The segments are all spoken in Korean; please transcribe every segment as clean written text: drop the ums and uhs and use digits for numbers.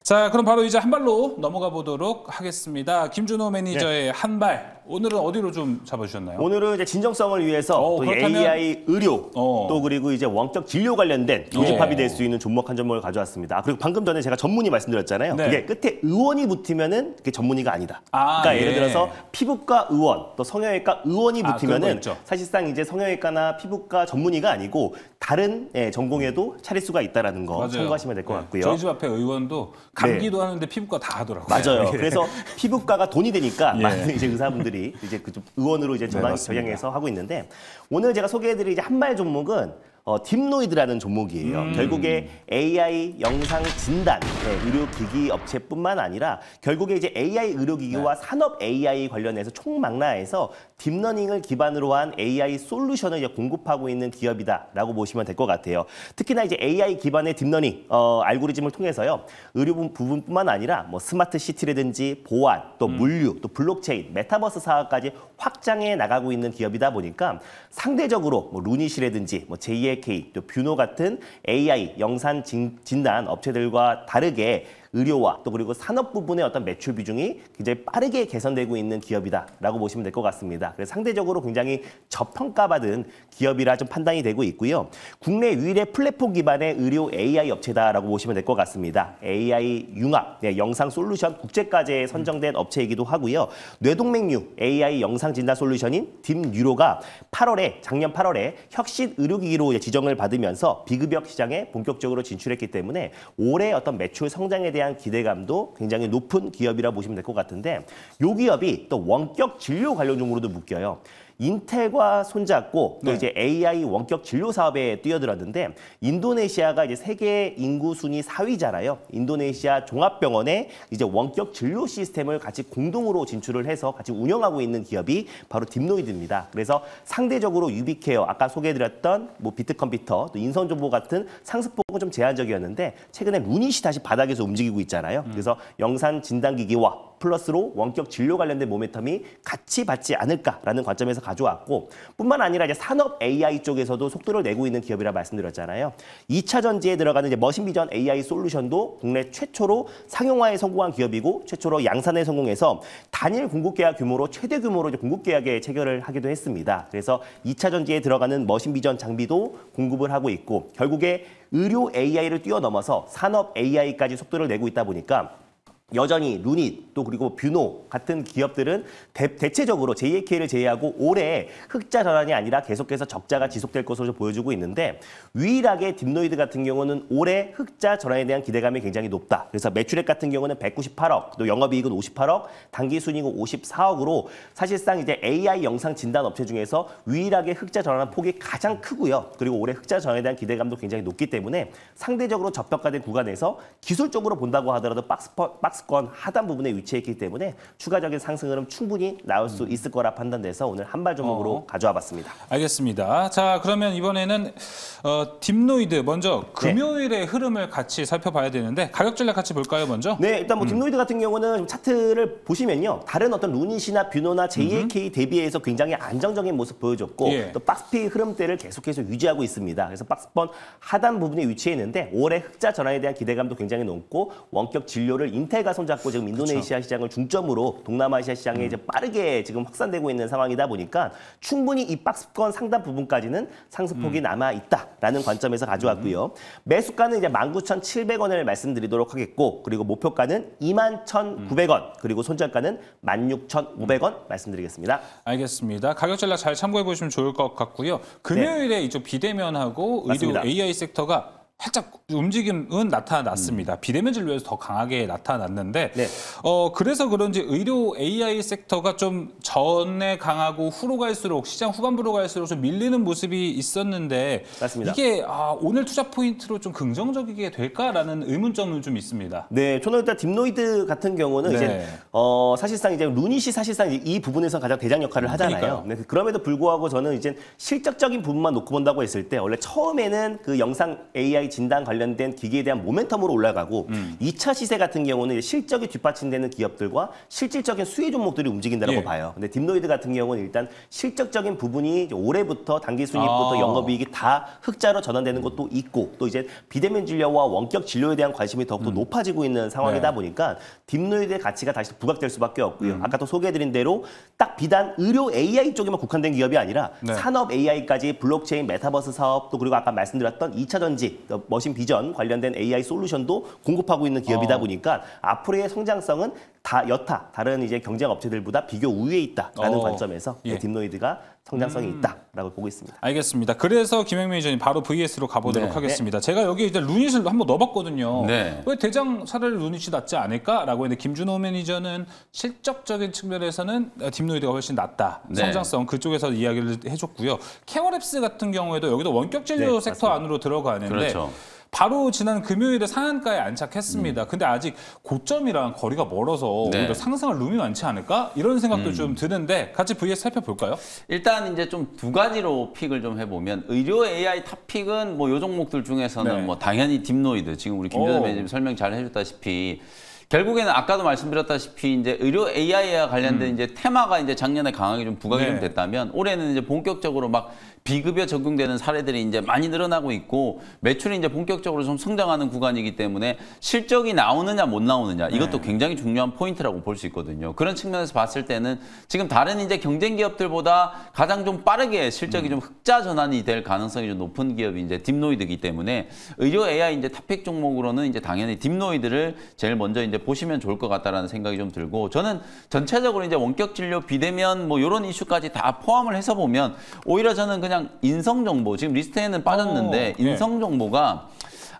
자, 그럼 바로 이제 한 발로 넘어가 보도록 하겠습니다. 김준호 매니저의 한 발. 오늘은 어디로 좀 잡아주셨나요? 오늘은 이제 진정성을 위해서 또 그렇다면... AI 의료 또 그리고 이제 원격 진료 관련된 교집합이 될 수 있는 종목 한 종목을 가져왔습니다. 그리고 방금 전에 제가 전문의 말씀드렸잖아요. 네. 그게 끝에 의원이 붙으면은 그게 전문의가 아니다. 그러니까 예를 들어서 피부과 의원 또 성형외과 의원이 붙으면은 사실상 이제 성형외과나 피부과 전문의가 아니고 다른 전공에도 차릴 수가 있다라는 거 참고하시면 될 것 같고요. 저희 집 앞에 의원도 감기도 하는데 피부과 다 하더라고요. 맞아요. 그래서 피부과가 돈이 되니까 많은 이제 의사분들이 이제 그 의원으로 이제 전향해서 하고 있는데 오늘 제가 소개해드릴 이제 한 발 종목은 딥노이드라는 종목이에요. 결국에 AI 영상 진단 의료기기 업체뿐만 아니라 결국에 이제 AI 의료기기와 산업 AI 관련해서 총망라해서 딥러닝을 기반으로 한 AI 솔루션을 이제 공급하고 있는 기업이다라고 보시면 될 것 같아요. 특히나 이제 AI 기반의 딥러닝 알고리즘을 통해서요 의료 부분뿐만 아니라 뭐 스마트 시티라든지 보안, 또 물류, 또 블록체인, 메타버스 사업까지 확장해 나가고 있는 기업이다 보니까 상대적으로 뭐 루닛이라든지 뭐 JAK, 또 뷰노 같은 AI 영상 진단 업체들과 다르게 의료와 또 그리고 산업 부분의 어떤 매출 비중이 굉장히 빠르게 개선되고 있는 기업이다라고 보시면 될 것 같습니다. 그래서 상대적으로 굉장히 저평가받은 기업이라 좀 판단이 되고 있고요. 국내 유일의 플랫폼 기반의 의료 AI 업체다라고 보시면 될 것 같습니다. AI 융합, 영상 솔루션 국제과제에 선정된 업체이기도 하고요. 뇌동맥류 AI 영상 진단 솔루션인 딥뉴로가 작년 8월에 혁신 의료기기로 지정을 받으면서 비급여 시장에 본격적으로 진출했기 때문에 올해 어떤 매출 성장에 대한 기대감도 굉장히 높은 기업이라 보시면 될 것 같은데 이 기업이 또 원격 진료 관련 종목으로도 묶여요. 인텔과 손잡고 또 이제 AI 원격 진료 사업에 뛰어들었는데 인도네시아가 이제 세계 인구 순위 4위잖아요. 인도네시아 종합병원에 이제 원격 진료 시스템을 같이 공동으로 진출을 해서 같이 운영하고 있는 기업이 바로 딥노이드입니다. 그래서 상대적으로 유비케어 아까 소개해드렸던 뭐 비트컴퓨터 또 인선정보 같은 상승폭은 좀 제한적이었는데 최근에 루닛이 다시 바닥에서 움직이고 있잖아요. 그래서 영상 진단기기와 플러스로 원격 진료 관련된 모멘텀이 같이 받지 않을까라는 관점에서 가져왔고 뿐만 아니라 이제 산업 AI 쪽에서도 속도를 내고 있는 기업이라 말씀드렸잖아요. 2차 전지에 들어가는 이제 머신비전 AI 솔루션도 국내 최초로 상용화에 성공한 기업이고 최초로 양산에 성공해서 단일 공급 계약 규모로 최대 규모로 이제 공급 계약에 체결을 하기도 했습니다. 그래서 2차 전지에 들어가는 머신비전 장비도 공급을 하고 있고 결국에 의료 AI를 뛰어넘어서 산업 AI까지 속도를 내고 있다 보니까 여전히 루닛 또 그리고 뷰노 같은 기업들은 대체적으로 JAK를 제외하고 올해 흑자 전환이 아니라 계속해서 적자가 지속될 것으로 보여주고 있는데 유일하게 딥노이드 같은 경우는 올해 흑자 전환에 대한 기대감이 굉장히 높다. 그래서 매출액 같은 경우는 198억, 또 영업이익은 58억, 당기순이익은 54억으로 사실상 이제 AI 영상 진단 업체 중에서 유일하게 흑자 전환 폭이 가장 크고요. 그리고 올해 흑자 전환에 대한 기대감도 굉장히 높기 때문에 상대적으로 저평가된 구간에서 기술적으로 본다고 하더라도 박스권 하단 부분에 위치했기 때문에 추가적인 상승 흐름 충분히 나올 수 있을 거라 판단돼서 오늘 한 발 종목으로 가져와 봤습니다. 알겠습니다. 자, 그러면 이번에는 딥노이드 먼저 금요일의 흐름을 같이 살펴봐야 되는데 가격 전략 같이 볼까요, 먼저? 네, 일단 뭐 딥노이드 같은 경우는 차트를 보시면요. 다른 어떤 루닛이나 뷰노나 JAK 대비해서 굉장히 안정적인 모습 보여줬고 또 박스피 흐름대를 계속해서 유지하고 있습니다. 그래서 박스권 하단 부분에 위치해 있는데 올해 흑자 전환에 대한 기대감도 굉장히 높고 원격 진료를 인텔과 손잡고 지금 인도네시아 시장을 중점으로 동남아시아 시장에 이제 빠르게 지금 확산되고 있는 상황이다 보니까 충분히 이 박스권 상단 부분까지는 상승폭이 남아 있다라는 관점에서 가져왔고요. 매수가는 이제 19,700원을 말씀드리도록 하겠고 그리고 목표가는 21,900원 그리고 손절가는 16,500원 말씀드리겠습니다. 알겠습니다. 가격 전략 잘 참고해 보시면 좋을 것 같고요. 금요일에 이쪽 비대면하고 의료 AI 섹터가 살짝 움직임은 나타났습니다. 비대면 진료에서 더 강하게 나타났는데 그래서 그런지 의료 AI 섹터가 좀 전에 강하고 후로 갈수록 시장 후반부로 갈수록 좀 밀리는 모습이 있었는데 맞습니다. 이게 오늘 투자 포인트로 좀 긍정적이게 될까라는 의문점은 좀 있습니다. 네, 저는 일단 딥노이드 같은 경우는 이제 사실상 이제 루닛이 사실상 이 부분에서 가장 대장 역할을 하잖아요. 네, 그럼에도 불구하고 저는 이제 실적적인 부분만 놓고 본다고 했을 때 원래 처음에는 그 영상 AI 진단 관련된 기기에 대한 모멘텀으로 올라가고 2차 시세 같은 경우는 실적이 뒷받침되는 기업들과 실질적인 수혜 종목들이 움직인다고 봐요. 근데 딥노이드 같은 경우는 일단 실적적인 부분이 올해부터 당기 순이익부터 영업이익이 다 흑자로 전환되는 것도 있고 또 이제 비대면 진료와 원격 진료에 대한 관심이 더욱더 높아지고 있는 상황이다 보니까 딥노이드의 가치가 다시 부각될 수밖에 없고요. 아까 또 소개해드린 대로 딱 비단 의료 AI 쪽에만 국한된 기업이 아니라 산업 AI까지 블록체인, 메타버스 사업 또 그리고 아까 말씀드렸던 2차 전지, 머신 비전 관련된 AI 솔루션도 공급하고 있는 기업이다 보니까 앞으로의 성장성은 여타 다른 이제 경쟁 업체들보다 비교 우위에 있다라는 관점에서 딥노이드가 성장성이 있다라고 보고 있습니다. 알겠습니다. 그래서 김영민 매니저님 바로 VS로 가보도록 하겠습니다. 제가 여기 이제 루닛을 한번 넣어봤거든요. 왜 대장 차라리 루닛이 낫지 않을까라고 했는데 김준호 매니저는 실적적인 측면에서는 딥노이드가 훨씬 낫다. 성장성 그쪽에서 이야기를 해줬고요. 케어랩스 같은 경우에도 여기도 원격 진료 섹터 안으로 들어가는데 바로 지난 금요일에 상한가에 안착했습니다. 근데 아직 고점이랑 거리가 멀어서 오히려 상승할 룸이 많지 않을까? 이런 생각도 좀 드는데 같이 VS 살펴볼까요? 일단 이제 좀 두 가지로 픽을 좀 해보면 의료 AI 탑픽은 뭐 요 종목들 중에서는 뭐 당연히 딥노이드 지금 우리 김준호 매니저님 설명 잘 해줬다시피 결국에는 아까도 말씀드렸다시피 이제 의료 AI와 관련된 이제 테마가 이제 작년에 강하게 좀 부각이 좀 됐다면 올해는 이제 본격적으로 막 비급여 적용되는 사례들이 이제 많이 늘어나고 있고 매출이 이제 본격적으로 좀 성장하는 구간이기 때문에 실적이 나오느냐 못 나오느냐 이것도 굉장히 중요한 포인트라고 볼 수 있거든요. 그런 측면에서 봤을 때는 지금 다른 이제 경쟁 기업들보다 가장 좀 빠르게 실적이 좀 흑자 전환이 될 가능성이 좀 높은 기업이 이제 딥노이드이기 때문에 의료 AI 이제 탑픽 종목으로는 이제 당연히 딥노이드를 제일 먼저 이제 보시면 좋을 것 같다라는 생각이 좀 들고 저는 전체적으로 이제 원격 진료 비대면 뭐 이런 이슈까지 다 포함을 해서 보면 오히려 저는 그냥 인성 정보 지금 리스트에는 빠졌는데 인성 정보가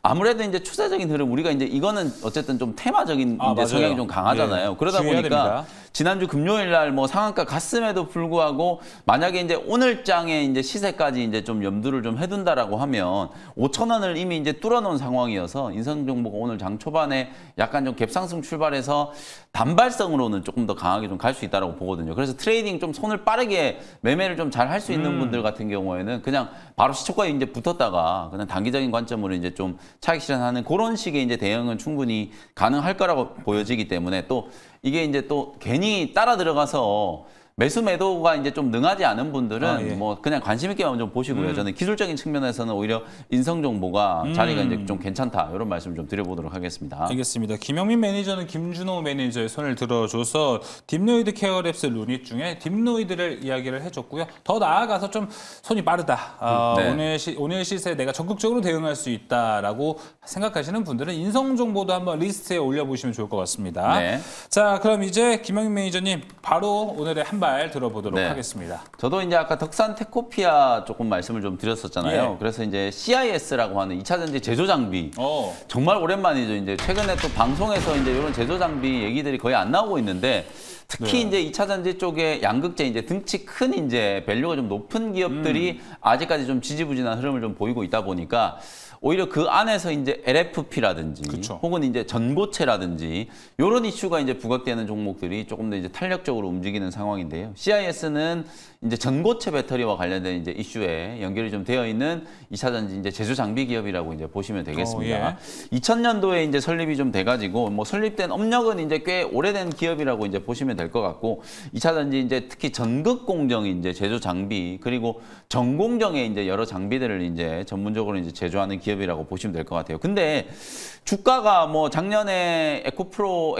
아무래도 이제 추세적인 흐름 우리가 이제 이거는 어쨌든 좀 테마적인 이제 성향이 좀 강하잖아요. 그러다 보니까 됩니다. 지난주 금요일 날 뭐 상한가 갔음에도 불구하고 만약에 이제 오늘 장에 이제 시세까지 이제 좀 염두를 좀 해둔다라고 하면 5,000원을 이미 이제 뚫어놓은 상황이어서 인성정보가 오늘 장 초반에 약간 좀 갭상승 출발해서 단발성으로는 조금 더 강하게 좀 갈 수 있다라고 보거든요. 그래서 트레이딩 좀 손을 빠르게 매매를 좀 잘 할 수 있는 분들 같은 경우에는 그냥 바로 시초가에 이제 붙었다가 그냥 단기적인 관점으로 이제 좀 차익 실현하는 그런 식의 이제 대응은 충분히 가능할 거라고 보여지기 때문에 또 이게 이제 또 괜히 따라 들어가서 매수 매도가 이제 좀 능하지 않은 분들은 뭐 그냥 관심 있게만 좀 보시고요. 저는 기술적인 측면에서는 오히려 인성 정보가 자리가 이제 좀 괜찮다 이런 말씀 좀 드려보도록 하겠습니다. 알겠습니다. 김영민 매니저는 김준호 매니저의 손을 들어줘서 딥노이드 케어랩스 루닛 중에 딥노이드를 이야기를 해줬고요. 더 나아가서 좀 손이 빠르다. 오늘 시세에 내가 적극적으로 대응할 수 있다라고 생각하시는 분들은 인성 정보도 한번 리스트에 올려보시면 좋을 것 같습니다. 자, 그럼 이제 김영민 매니저님 바로 오늘의 한 발 들어보도록 하겠습니다. 저도 이제 아까 덕산 테코피아 조금 말씀을 좀 드렸었잖아요. 그래서 이제 CIS라고 하는 2차 전지 제조 장비 정말 오랜만이죠. 이제 최근에 또 방송에서 이제 이런 제조 장비 얘기들이 거의 안 나오고 있는데 특히 이제 2차 전지 쪽에 양극재 이제 등치 큰 이제 밸류가 좀 높은 기업들이 아직까지 좀 지지부진한 흐름을 좀 보이고 있다 보니까 오히려 그 안에서 이제 LFP라든지 혹은 이제 전고체라든지 이런 이슈가 이제 부각되는 종목들이 조금 더 이제 탄력적으로 움직이는 상황인데요. CIS는 이제 전고체 배터리와 관련된 이제 이슈에 연결이 좀 되어 있는 2차 전지 이제 제조 장비 기업이라고 이제 보시면 되겠습니다. 2000년도에 이제 설립이 좀 돼가지고 뭐 설립된 업력은 이제 꽤 오래된 기업이라고 이제 보시면 될 것 같고 2차 전지 이제 특히 전극 공정 이제 제조 장비 그리고 전공정의 이제 여러 장비들을 이제 전문적으로 이제 제조하는 기업이라고 보시면 될 것 같아요. 근데 주가가 뭐 작년에 에코프로,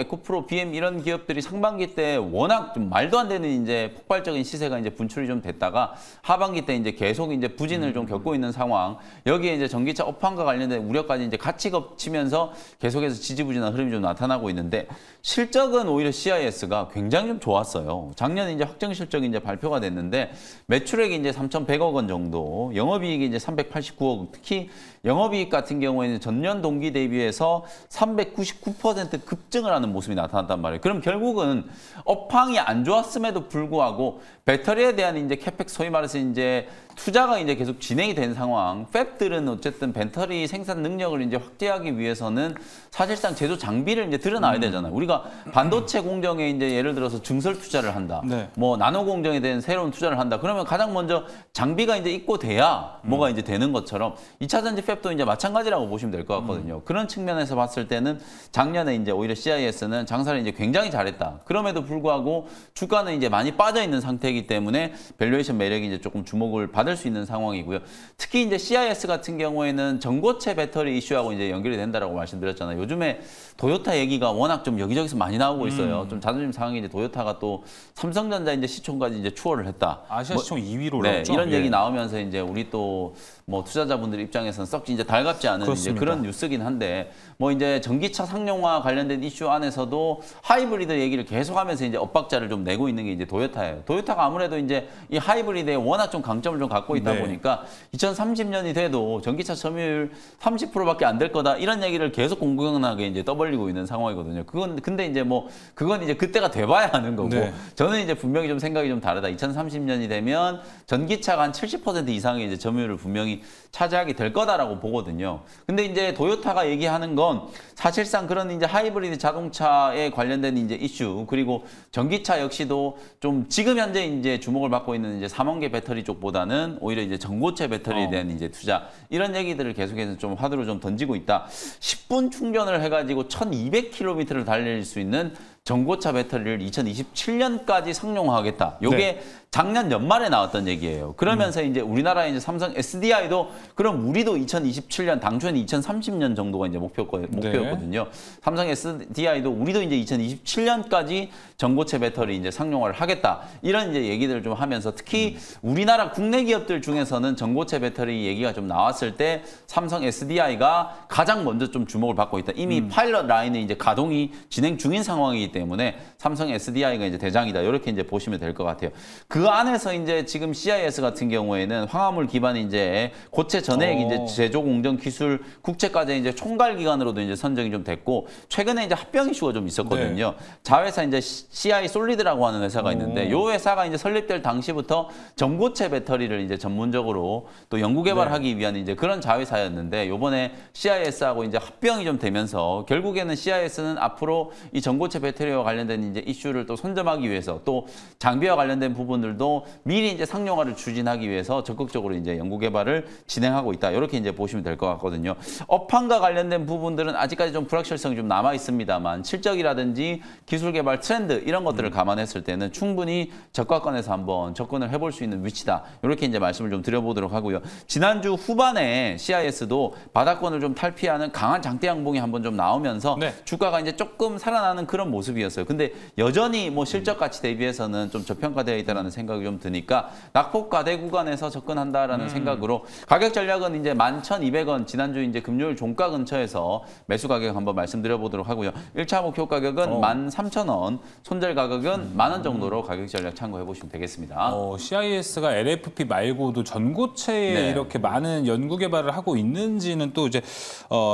BM 이런 기업들이 상반기 때 워낙 좀 말도 안 되는 이제 폭발적인 시세가 이제 분출이 좀 됐다가 하반기 때 이제 계속 이제 부진을 좀 겪고 있는 상황. 여기에 이제 전기차 업황과 관련된 우려까지 이제 같이 겹치면서 계속해서 지지부진한 흐름이 좀 나타나고 있는데 실적은 오히려 CIS가 굉장히 좀 좋았어요. 작년에 이제 확정 실적이 이제 발표가 됐는데 매출액이 이제 3,100억 원 정도, 영업이익이 이제 389억, 특히 영업이익 같은 경우에는 전년 동기 대비해서 399% 급증을 하는 모습이 나타났단 말이에요. 그럼 결국은 업황이 안 좋았음에도 불구하고 배터리에 대한 대한 이제 캐펙스 소위 말해서 이제 투자가 이제 계속 진행이 된 상황. 팹들은 어쨌든 배터리 생산 능력을 이제 확대하기 위해서는 사실상 제조 장비를 이제 드러나야 되잖아요. 우리가 반도체 공정에 이제 예를 들어서 증설 투자를 한다. 네. 뭐 나노 공정에 대한 새로운 투자를 한다. 그러면 가장 먼저 장비가 이제 있고 돼야 뭐가 이제 되는 것처럼 2차 전지 팹도 이제 마찬가지라고 보시면 될 것 같거든요. 그런 측면에서 봤을 때는 작년에 이제 오히려 CIS는 장사를 이제 굉장히 잘했다. 그럼에도 불구하고 주가는 이제 많이 빠져 있는 상태이기 때문에 밸류에이션 매력이 이제 조금 주목을 받을 수 있는 상황이고요. 특히 이제 CIS 같은 경우에는 전고체 배터리 이슈하고 이제 연결이 된다라고 말씀드렸잖아요. 요즘에 도요타 얘기가 워낙 좀 여기저기서 많이 나오고 있어요. 좀 자존심 상황이 이제 도요타가 또 삼성전자 이제 시총까지 이제 추월을 했다. 아시아 시총 2위로 네, 올랐죠. 이런 얘기 나오면서 이제 우리 또 뭐 투자자분들 입장에서는 썩 이제 달갑지 않은 이제 그런 뉴스긴 한데 뭐 이제 전기차 상용화 관련된 이슈 안에서도 하이브리드 얘기를 계속하면서 이제 엇박자를 좀 내고 있는 게 이제 도요타예요. 도요타가 아무래도 이제 이 하이브리드에 워낙 좀 강점을 좀 갖고 있다 보니까 2030년이 돼도 전기차 점유율 30%밖에 안 될 거다 이런 얘기를 계속 공공연하게 이제 떠벌리고 있는 상황이거든요. 그건 근데 이제 뭐 그건 이제 그때가 돼봐야 하는 거고 저는 이제 분명히 좀 생각이 좀 다르다. 2030년이 되면 전기차가 한 70% 이상의 이제 점유율을 분명히 차지하게 될 거다라고 보거든요. 근데 이제 도요타가 얘기하는 건 사실상 그런 이제 하이브리드 자동차에 관련된 이제 이슈 그리고 전기차 역시도 좀 지금 현재 이제 주목을 받고 있는 이제 삼원계 배터리 쪽보다는 오히려 이제 전고체 배터리에 대한 이제 투자 이런 얘기들을 계속해서 좀 화두로 좀 던지고 있다. 10분 충전을 해가지고 1200km를 달릴 수 있는 전고차 배터리를 2027년까지 상용화하겠다. 요게 작년 연말에 나왔던 얘기예요. 그러면서 이제 우리나라의 이제 삼성 SDI도 그럼 우리도 2027년 당초에는 2030년 정도가 이제 목표였거든요. 삼성 SDI도 우리도 이제 2027년까지 전고체 배터리 이제 상용화를 하겠다. 이런 이제 얘기들을 좀 하면서 특히 우리나라 국내 기업들 중에서는 전고체 배터리 얘기가 좀 나왔을 때 삼성 SDI가 가장 먼저 좀 주목을 받고 있다. 이미 파일럿 라인이 이제 가동이 진행 중인 상황이기 때문에 삼성 SDI가 이제 대장이다. 이렇게 이제 보시면 될 것 같아요. 그 안에서 이제 지금 CIS 같은 경우에는 황화물 기반 이제 고체 전해액 이제 제조 공정 기술 국제과제 이제 총괄 기관으로도 이제 선정이 좀 됐고 최근에 이제 합병 이슈가 좀 있었거든요. 자회사 이제 CI 솔리드라고 하는 회사가 있는데 이 회사가 이제 설립될 당시부터 전고체 배터리를 이제 전문적으로 또 연구 개발하기 위한 이제 그런 자회사였는데 요번에 CIS하고 이제 합병이 좀 되면서 결국에는 CIS는 앞으로 이 전고체 배터리와 관련된 이제 이슈를 또 선점하기 위해서 또 장비와 관련된 부분들도 미리 이제 상용화를 추진하기 위해서 적극적으로 이제 연구 개발을 진행하고 있다. 이렇게 이제 보시면 될 것 같거든요. 업황과 관련된 부분들은 아직까지 좀 불확실성이 좀 남아 있습니다만 실적이라든지 기술 개발 트렌드 이런 것들을 감안했을 때는 충분히 저가권에서 한번 접근을 해볼 수 있는 위치다. 이렇게 이제 말씀을 좀 드려보도록 하고요. 지난주 후반에 CIS도 바닥권을 좀 탈피하는 강한 장대 양봉이 한번 좀 나오면서 주가가 이제 조금 살아나는 그런 모습이었어요. 근데 여전히 뭐 실적 가치 대비해서는 좀 저평가되어 있다는 생각이 좀 드니까 낙폭과대 구간에서 접근한다라는 생각으로 가격 전략은 이제 11,200원 지난주 이제 금요일 종가 근처에서 매수 가격 한번 말씀드려보도록 하고요. 1차 목표 가격은 13,000원, 손절 가격은 10,000원 정도로 가격 전략 참고해 보시면 되겠습니다. CIS가 LFP 말고도 전고체에 이렇게 많은 연구 개발을 하고 있는지는 또 이제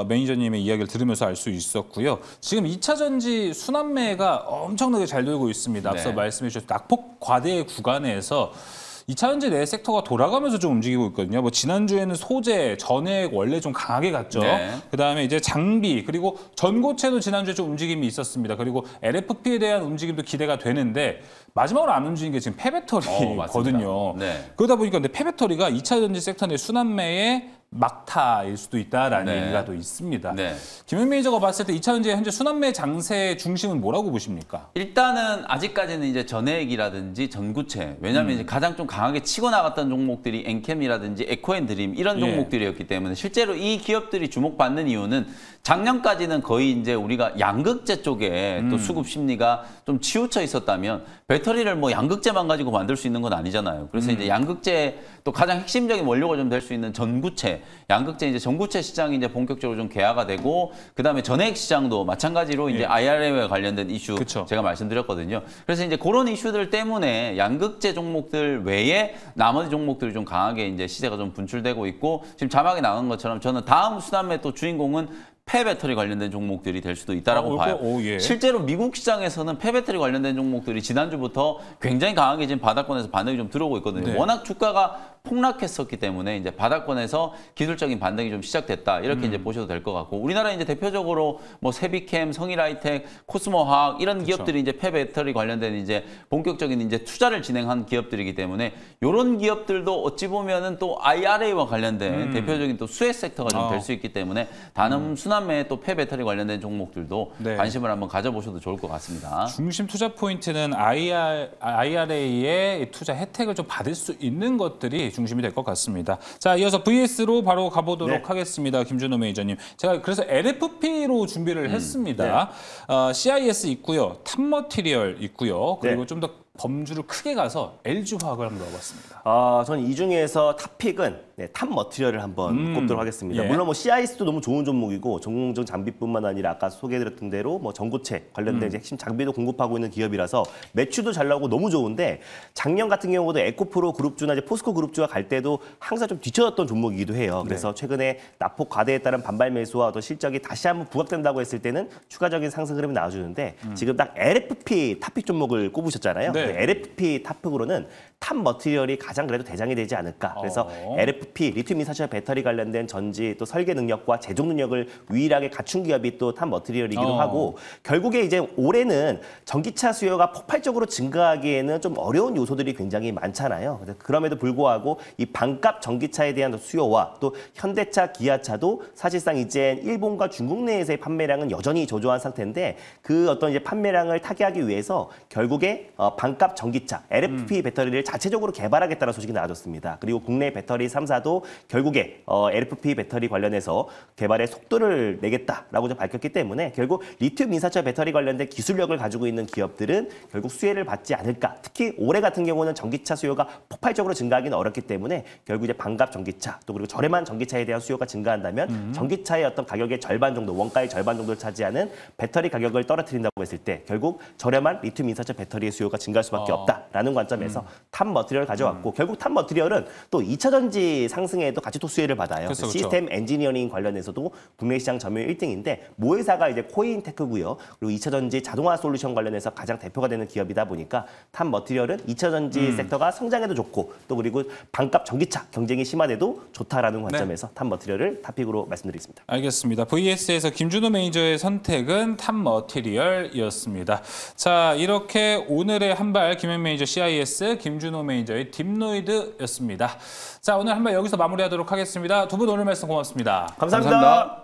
매니저님의 이야기를 들으면서 알 수 있었고요. 지금 2차 전지 순환매가 엄청나게 잘 돌고 있습니다. 앞서 말씀해 주셨던 낙폭 과대 구간에서 2차 전지 내 섹터가 돌아가면서 좀 움직이고 있거든요. 뭐 지난주에는 소재, 전액 원래 좀 강하게 갔죠. 그다음에 이제 장비, 그리고 전고체도 지난주에 좀 움직임이 있었습니다. 그리고 LFP에 대한 움직임도 기대가 되는데 마지막으로 안 움직인 게 지금 폐배터리거든요. 그러다 보니까 근데 폐배터리가 2차 전지 섹터 내 순환매의 막타일 수도 있다라는 얘기가 또 있습니다. 김현 매니저가 봤을 때 2차 전지 현재 순환매 장세의 중심은 뭐라고 보십니까? 일단은 아직까지는 이제 전해액이라든지 전구체, 왜냐하면 이제 가장 좀 강하게 치고 나갔던 종목들이 엔캠이라든지 에코앤드림 이런 종목들이었기 때문에 실제로 이 기업들이 주목받는 이유는 작년까지는 거의 이제 우리가 양극재 쪽에 또 수급 심리가 좀 치우쳐 있었다면 배터리를 뭐 양극재만 가지고 만들 수 있는 건 아니잖아요. 그래서 이제 양극재 또 가장 핵심적인 원료가 좀 될 수 있는 전구체, 양극재 이제 전구체 시장이 이제 본격적으로 좀 개화가 되고 그다음에 전해액 시장도 마찬가지로 이제 IRA와 관련된 이슈 제가 말씀드렸거든요. 그래서 이제 그런 이슈들 때문에 양극재 종목들 외에 나머지 종목들이 좀 강하게 이제 시세가 좀 분출되고 있고 지금 자막에 나온 것처럼 저는 다음 순환매 또 주인공은 폐배터리 관련된 종목들이 될 수도 있다라고 봐요. 예. 실제로 미국 시장에서는 폐배터리 관련된 종목들이 지난주부터 굉장히 강하게 지금 바닥권에서 반등이 좀 들어오고 있거든요. 네. 워낙 주가가 폭락했었기 때문에 이제 바닥권에서 기술적인 반등이 좀 시작됐다. 이렇게 이제 보셔도 될 것 같고, 우리나라 이제 대표적으로 뭐 세비캠, 성일하이텍, 코스모화학 이런 기업들이 이제 폐배터리 관련된 이제 본격적인 이제 투자를 진행한 기업들이기 때문에 이런 기업들도 어찌 보면은 또 IRA와 관련된 대표적인 또 수혜 섹터가 좀 될 수 있기 때문에 다음 순환매에 또 폐배터리 관련된 종목들도 네. 관심을 한번 가져보셔도 좋을 것 같습니다. 중심 투자 포인트는 IRA의 투자 혜택을 좀 받을 수 있는 것들이 중심이 될 것 같습니다. 자, 이어서 VS로 바로 가보도록 하겠습니다. 김준호 매니저님. 제가 그래서 LFP로 준비를 했습니다. CIS 있고요. 탑머티리얼 있고요. 그리고 좀 더 범주를 크게 가서 LG화학을 한번 넣어봤습니다. 저는 이 중에서 탑픽은 탑머티리얼을 한번 꼽도록 하겠습니다. 예. 물론 뭐 CIS도 너무 좋은 종목이고 전공정 장비뿐만 아니라 아까 소개해드렸던 대로 뭐 전고체 관련된 이제 핵심 장비도 공급하고 있는 기업이라서 매출도 잘 나오고 너무 좋은데, 작년 같은 경우도 에코프로 그룹주나 이제 포스코 그룹주가 갈 때도 항상 좀 뒤쳐졌던 종목이기도 해요. 그래서 최근에 납폭 과대에 따른 반발 매수와 어떤 실적이 다시 한번 부각된다고 했을 때는 추가적인 상승 흐름이 나와주는데, 지금 딱 LFP 탑픽 종목을 꼽으셨잖아요. 네. LFP 탑픽으로는 탑머티리얼이 가장 그래도 대장이 되지 않을까. 그래서 LFP, 리튬 이산철 배터리 관련된 전지 또 설계 능력과 제조 능력을 유일하게 갖춘 기업이 또 탑머티리얼이기도 하고, 결국에 이제 올해는 전기차 수요가 폭발적으로 증가하기에는 좀 어려운 요소들이 굉장히 많잖아요. 그럼에도 불구하고 이 반값 전기차에 대한 수요와 또 현대차, 기아차도 사실상 이제 일본과 중국 내에서의 판매량은 여전히 저조한 상태인데, 그 어떤 이제 판매량을 타개하기 위해서 결국에 반값 전기차, LFP 배터리를 자체적으로 개발하겠다는 소식이 나와줬습니다. 그리고 국내 배터리 3사도 결국에 LFP 배터리 관련해서 개발의 속도를 내겠다라고 좀 밝혔기 때문에, 결국 리튬 인산철 배터리 관련된 기술력을 가지고 있는 기업들은 결국 수혜를 받지 않을까. 특히 올해 같은 경우는 전기차 수요가 폭발적으로 증가하기는 어렵기 때문에 결국 이제 반값 전기차 또 그리고 저렴한 전기차에 대한 수요가 증가한다면 전기차의 어떤 가격의 절반 정도, 원가의 절반 정도를 차지하는 배터리 가격을 떨어뜨린다고 했을 때 결국 저렴한 리튬 인산철 배터리의 수요가 증가할 수밖에 없다라는 관점에서 탑머티리얼을 가져왔고, 결국 탑머티리얼은 또 2차 전지 상승에도 같이 또 수혜를 받아요. 그렇죠. 시스템 엔지니어링 관련해서도 국내 시장 점유율 1등인데 모회사가 이제 코인테크고요. 그리고 2차 전지 자동화 솔루션 관련해서 가장 대표가 되는 기업이다 보니까 탑머티리얼은 2차 전지 섹터가 성장에도 좋고 또 그리고 반값 전기차 경쟁이 심한데도 좋다라는 관점에서 탑머티리얼을 탑픽으로 말씀드리겠습니다. 알겠습니다. VS에서 김준호 매니저의 선택은 탑머티리얼이었습니다. 자, 이렇게 오늘의 한발 김현 매니저 CIS, 김준호 매니저의 딥노이드였습니다. 자, 오늘 한발 여기서 마무리하도록 하겠습니다. 두 분 오늘 말씀 고맙습니다. 감사합니다.